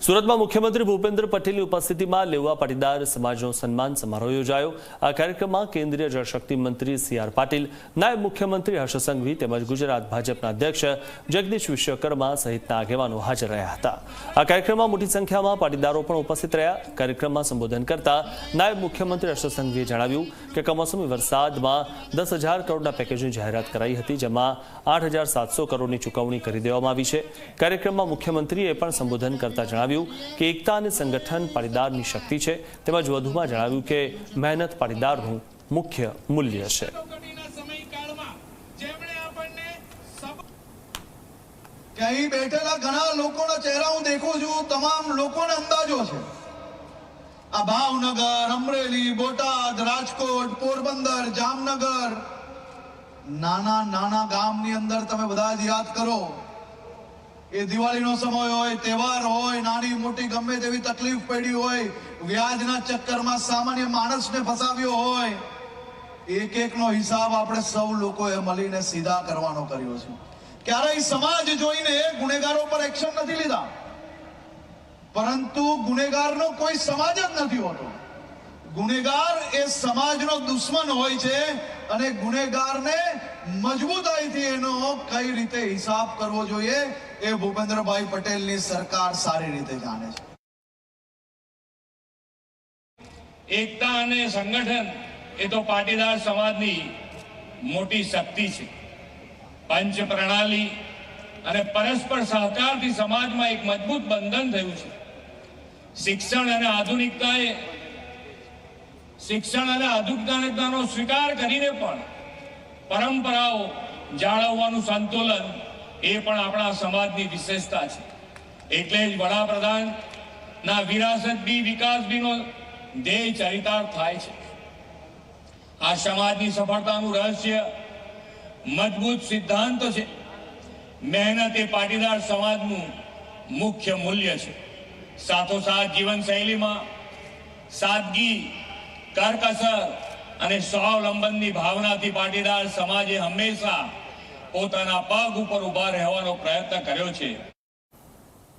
સુરતમાં મુખ્યમંત્રી ભૂપેન્દ્ર પટેલની ઉપસ્થિતિમાં લેવા પાટીદાર સમાજનો સન્માન સમારોહ યોજાયો। આ કાર્યક્રમમાં કેન્દ્રીય જળશક્તિ મંત્રી સી.આર. પાટીલ, નાયબ મુખ્યમંત્રી હર્ષ સંઘવી તેમજ ગુજરાત ભાજપના અધ્યક્ષ જગદીશ વિશ્વકર્મા સહિતના આગેવાનો હાજર રહ્યા હતા। આ કાર્યક્રમમાં મોટી સંખ્યામાં પાટીદારો પણ ઉપસ્થિત રહ્યા। કાર્યક્રમમાં સંબોધન કરતા નાયબ મુખ્યમંત્રી હર્ષ સંઘવીએ જણાવ્યું કે કમોસમી વરસાદમાં 10,000 કરોડના પેકેજની જાહેરાત કરાઈ હતી, જેમાં 8,700 કરોડની ચૂકવણી કરી દેવામાં આવી છે। કાર્યક્રમમાં મુખ્યમંત્રીએ પણ સંબોધન કરતા જણાવ્યું કે એકતા અને સંગઠન પાટીદારની શક્તિ છે। તેમજ વધુમાં જણાવ્યું કે મહેનત પાટીદારનું મુખ્ય મૂલ્ય છે। અહીં બેઠેલા ઘણા લોકોના ચહેરા હું દેખું છું, તમામ લોકોને અંદાજો છે। આ ભાવનગર, અમરેલી, બોટાદ, રાજકોટ, પોરબંદર, જામનગર, નાના નાના ગામની અંદર તમે બધા જ યાદ કરો, એ દિવાળીનો સમય હોય, તહેવાર હોય, નાની મોટી ગમે તેવી તકલીફ પડી હોય, વ્યાજના ચક્કરમાં સામાન્ય માણસને ફસાવ્યો હોય, એક એકનો હિસાબ આપણે સૌ લોકોએ મળીને સીધા કરવાનો કર્યો છે। ક્યારેય સમાજ જોઈને ગુનેગારો પર એક્શન નથી લીધા, પરંતુ ગુનેગારનો કોઈ સમાજ જ નથી હોતો। ગુનેગાર એ સમાજનો દુશ્મન હોય છે અને ગુનેગારને મજબૂતાઈથી એનો કઈ રીતે હિસાબ કરવો જોઈએ એ ભૂપેન્દ્રભાઈ પટેલની સરકાર સારી રીતે જાણે છે। એકતા અને સંગઠન એ તો પાટીદાર સમાજની મોટી શક્તિ છે। પંચ પ્રણાલી અને પરસ્પર સહકારથી સમાજમાં એક મજબૂત બંધન થયું છે। શિક્ષણ અને આધુનિકતાનો સ્વીકાર કરીને પણ પરંપરાઓ જાળવવાનું સંતુલન એ પણ આપણા સમાજની વિશેષતા છે। એટલે જ વડાપ્રધાનના વિરાસત બી વિકાસ બીનો ધ્યેય ચરિતાર્થ થાય છે। આ સમાજની સફળતાનું રહસ્ય મજબૂત સિદ્ધાંત છે। મહેનત એ પાટીદાર સમાજનું મુખ્ય મૂલ્ય છે। સાથોસાથ જીવનશૈલીમાં સાદગી, કરકસર અને સ્વાવલંબનની ભાવનાથી પાટીદાર સમાજે હંમેશા પોતાના પગ ઉપર ઉભા રહેવાનો પ્રયત્ન કર્યો છે।